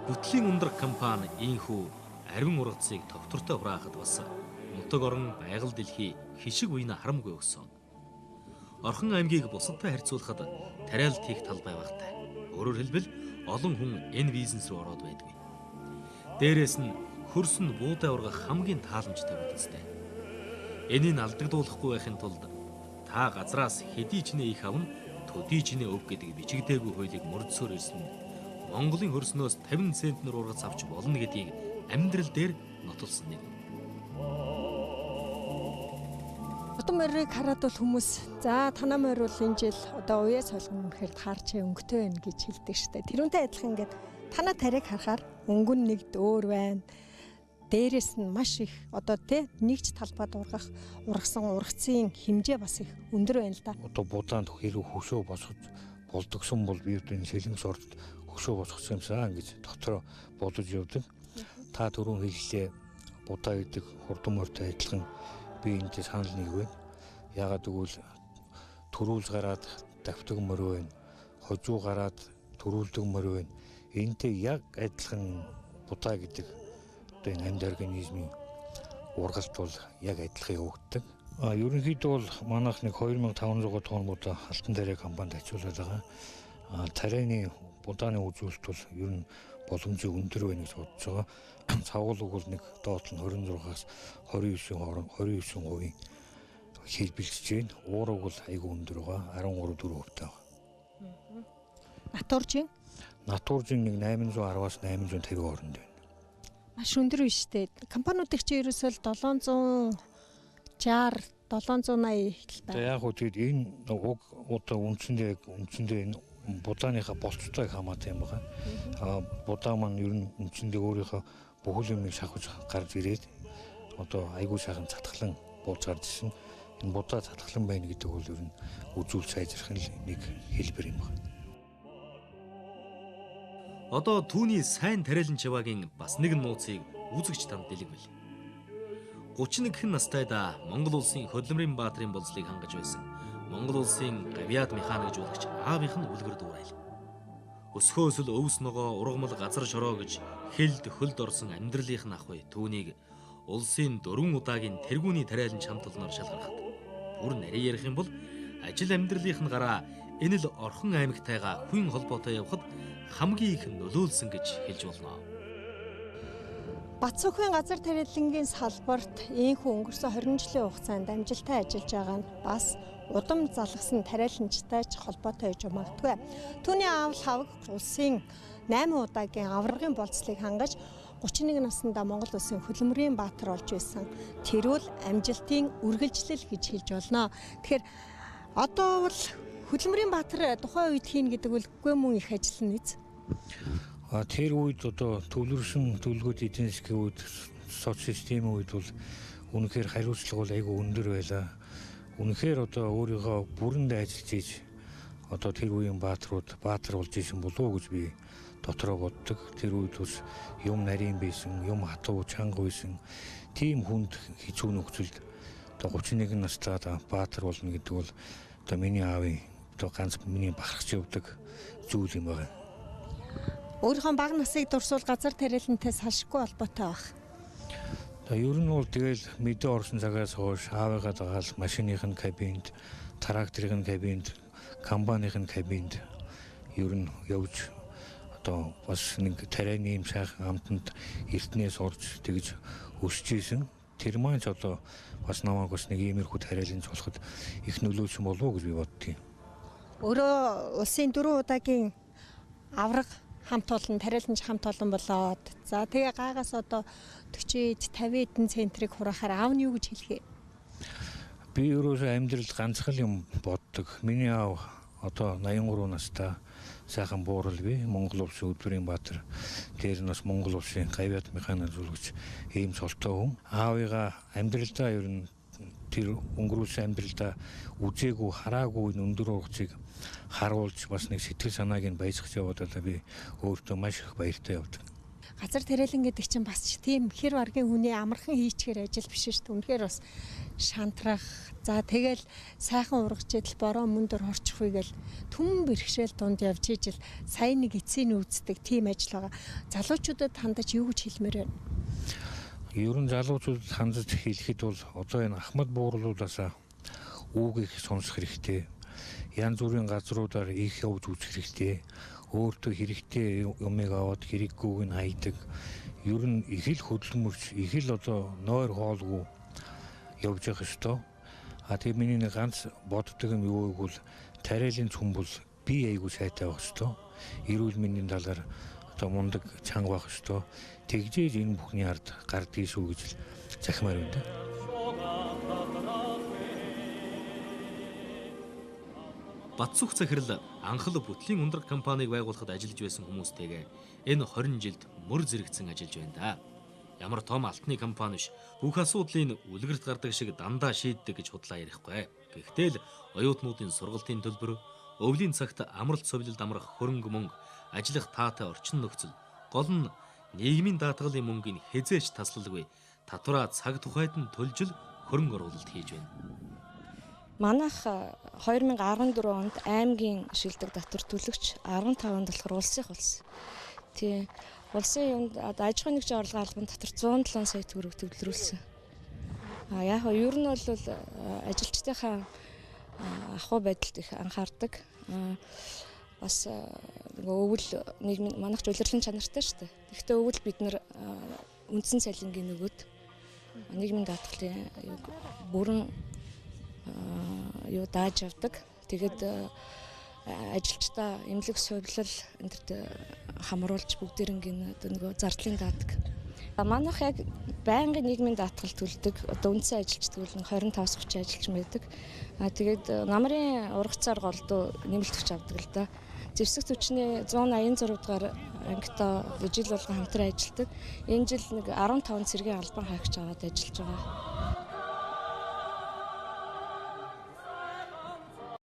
Гүтлийн ундрах компани ийхүү ариун ургацыг тогтвортой хураахад бас нутаг орон байгаль дэлхий хишиг үеийн харамгүй өгсөн. Орхон аймгийг бусадтай харьцуулахад тариалт хийх талбай багтай. Өөрөөр хэлбэл олон хүн энэ бизнес рүү ороод байдгүй. Дээрээс нь хөрс нь буудай ургах хамгийн тааламжтай үедтэй. Энийг алдагдуулахгүй байхын тулд та газраас хэдий ч нэ их авна, төдий ч нэ өг гэдэг бичигдээгүй хуулийг мөрдсөөр ирсэн нь Монголын хөрснөөс 50 центнер ургац авч болно гэдгийг амьдрал дээр нотолсон нэг. Утам морийг хараад бол хүмүүс за танаа морь бол энэ жил одоо уяас солгон гэхээр таарч өнгөтэй байна гэж хэлдэг штэ. Тэрүүнтэй адилхан ингээд танаа тариг харахаар өнгө нь нэгд өөр байна. Дээрээс нь маш их одоо нэгж талбайд ургасан ургацын хэмжээ бас их өндөр байна л да. Одоо будаанд хэрэг хөшөө босгож болдгсон бол би энэ шилэнс орд хөшөө босгосон юмсаа ингэж дотроо бодож явдаг. Та түрүүн хэллээ будаа гэдэг хурдан морьтой адилхан би энд санал нэг байна. Ягаад гэвэл төрүүлж гараад давтаг морь байна. Хожуу гараад төрүүлдэг морь байна. Энтэй яг адилхан будаа гэдэг одоо энэ амьд организмын ургалт бол яг адилхан явагддаг. Ерөнхийдөө бол манайх нэг 2500 тонн будаа алтан тариа компанид ачуулаад байгаа. Тарианы будааны үзүүлэлт бол ер нь боломжийн өндөр байна гэж бодож байгаа. Цавгал бол нэг доод нь 26-аас 29% хэлбэлжиж байна. Уураг бол айгүй өндөр байгаа. 13-4% байгаа. Натуржийн? Натуржийн нэг 810-аас 850 хооронд байна. Маш өндөр биш үү? Компаниудын чинь ерөөсөө 760 780 л байна. Яг уу тэгээд энэ уг одоо үндсэндээ энэ будааныхаа болцоотойг хамаатай юм байна. Будаа маань ер нь үндсэндээ өөрийнхөө бүхэл юмыг шахаж гарч ирээд одоо айгүй сайхан цатгалан бууж гарч ирсэн. Энэ будаа цатгалан байна гэдэг бол ер нь үзүүл сайжрах нэг хэлбэр юм байна. Одоо түүний сайн тариалан чаваагийн бас нэгэн нууцыг үзэгч танд дэлгэрвэл. 31 настайд Монгол улсын хөдөлмөрийн баатрын болцлыг хангаж байсан Монгол улсын гавьяад механикжуулагч аавынх нь үлгэр дуурайл. Өсгөөсөл өвс ногоо ургамал газар шороо гэж хэлд хөлд орсон амьдралынх нь ахвай түүнийг улсын 4 удаагийн тэргүүний тариалан чамтлнаар шалгарахад бүр нарийн ярих юм бол ажил амьдралынх нь гараа энэ л Орхон аймагтайгаа хүн холбоотой явахад хамгийн их нөлөөлсөн гэж хэлж болно. Батцүхэн газар тариалангийн салбарт ийхүү өнгөрсөн 20 жилийн хугацаанд амжилттай ажиллаж байгаа нь бас удам залгасан тариаланчтай ч холбоотой гэж магадгүй. Түүний аав хавг улсын 8 удаагийн аваргын болцлыг хангаж 31 наснда Монгол улсын хөдөлмөрийн баатар болж байсан. Тэрүүл амжилтын үргэлжлэл гэж хэлж болно. Тэгэхээр одоо бол хөдөлмөрийн баатар тухайн үед хийн гэдэг үгүй мөн их ажил нэз. Тэр үед одоо төвлөрсөн төлөвлөгөөт эдийн засгийн үед соц системийн үед бол үнэхээр хариуцлага бол айгүй өндөр байлаа. Үнэхээр одоо өөрийнхөө бүрэндээ ажиллаж ийж одоо тэр үеийн баатар болж исэн болов уу гэж би дотроо боддог. Тэр үед бас юм нарийн байсан, юм хатуу чанга байсан. Тийм хүнд хэцүү нөхцөлд одоо 31 настай баатар болно гэдэг бол одоо миний аавын одоо ганц миний бахархж явдаг зүйл юм байна. Өөрийнхөө бага насыг дурсуул газар тариалантай салшгүй холбоотой баг. Ер нь бол тэгэл мэдээ орсон цагаас хойш аавыгаа дагаал машиныхын кабинд, тракторын кабинд, компанийн кабинд ер нь явж одоо бас нэг тарианы юм сайхан амтанд эртнээс орж тэгж өсөж исэн. Тэр маань ч одоо бас намайг бас нэг иймэрхүү тариаланч болоход их нөлөөлсөн болов уу гэж би боддгийг. Өөрөө улсын 4 удаагийн авраг хамт олон тариаланч хамт олон болоод за тэгээ гаагаас одоо 40-50 эдэн центрийг хураахаар аав нь юу гэж хэлэхээ? Би өөрөөсөө амьдралд ганцхан юм боддог. Миний аав одоо 83 настай сайхан буурал би Монгол улсын хөдөлмөрийн баатар дээр нь бас Монгол улсын гавьяад механикжуулагч ийм цолтой хүн. Аавыгаа амьдралдаа ер нь тэр өнгөрүүлсэн амьдралдаа үзээгүй хараагүй өндөр ургацыг харуулж бас нэг сэтгэл санааг нь баясгах яваад би өөртөө маш их баяртай явдаг. газар тариалан гэдэг чинь бас тийм хэр баргийн хүний амархан хийчихэр ажил биш шүү дээ. Үнэхээр бас шантрах. За тэгэл сайхан ургаж идэл бороо мөндөр хорчих үе гэл түмэн бэрхшээл дунд явж ижил сайн нэг эцсийн үүсдэг тийм ажил байгаа. Залуучуудад хандаж юу гэж хэлмээр байна? Ер нь залуучуудад хандаж хэлэхэд бол одоо энэ ахмад бууруулуудаасаа үүгийг сонсох хэрэгтэй. Янз бүрийн газруудаар их явж үзэх хэрэгтэй. Өөртөө хэрэгтэй юмыг аваад хэрэггүйг нь хайдаг. Ер нь их л хөдөлмөрч, их л одоо нойр хоолгүй явж явах ёстой. Тэгээ миний нэг ганц боддог юм юу гэвэл тариалын цөм бол би айгуу сайтай байх ёстой. Эрүүл мэндийн талаар одоо мундаг чанга байх ёстой. Тэгжээж энэ бүхний ард гардгийг шүү гэж захимаар байна. Батсүх захирал анхал бүтлийн ундраг компанийг байгуулахад ажиллаж байсан хүмүүстэйгээ энэ 20 жилд мөр зэрэгцэн ажиллаж байна да. Ямар том алтны компани биш бүх асуудлыг үлгэрт гардаг шиг дандаа шийддэг гэж худлаа ярихгүй. Гэхдээ л оюутнуудын сургалтын төлбөр, өвлийн цагт амралт совилд амрах хөрөнгө мөнгө, ажиллах таатай орчин нөхцөл, гол нь нийгмийн даатгалын мөнгөний хязээч таслалгүй татвараа цаг тухайд нь төлж хөрөнгө оруулалт хийж байна. Манайх 2014 онд аймгийн шилдэг татвар төлөгч 15 онд болохоор улсынх болсон. Тий. Улсын юунд аж ахуйн нэгжийн орлогын албан татвар 107 сая төгрөг төвлөрүүлсэн. Яг нь ер нь бол ажилчдынхаа ахуй байдалд их анхаардаг. Бас нөгөө өвөл нийгмийн манайх удирдлын чанартай шүү дээ. Гэхдээ өвөл бид нар үндсэн цалингийн нөгөөд нийгмийн даатгалын бүрэн дааж авдаг. Тэгээд ажилчдаа эмнэлэг сувиглал энтерт хамруулж бүгдээрингийн нөгөө зардлын даадаг. Манайх яг байнгын нийгмийн даатгал төлдөг. Одоо үндсэн ажилчид гэвэл 25-30 ажилчин байдаг. Тэгээд намрын ургацаар голдуу нэмэлт хүч авдаг л да. Зэвсэг түвшний 186 дугаар ангитаа жил болгон хамтран ажилладаг. Энэ жил нэг 15 цэргийн албан хаагч аваад ажиллаж байгаа.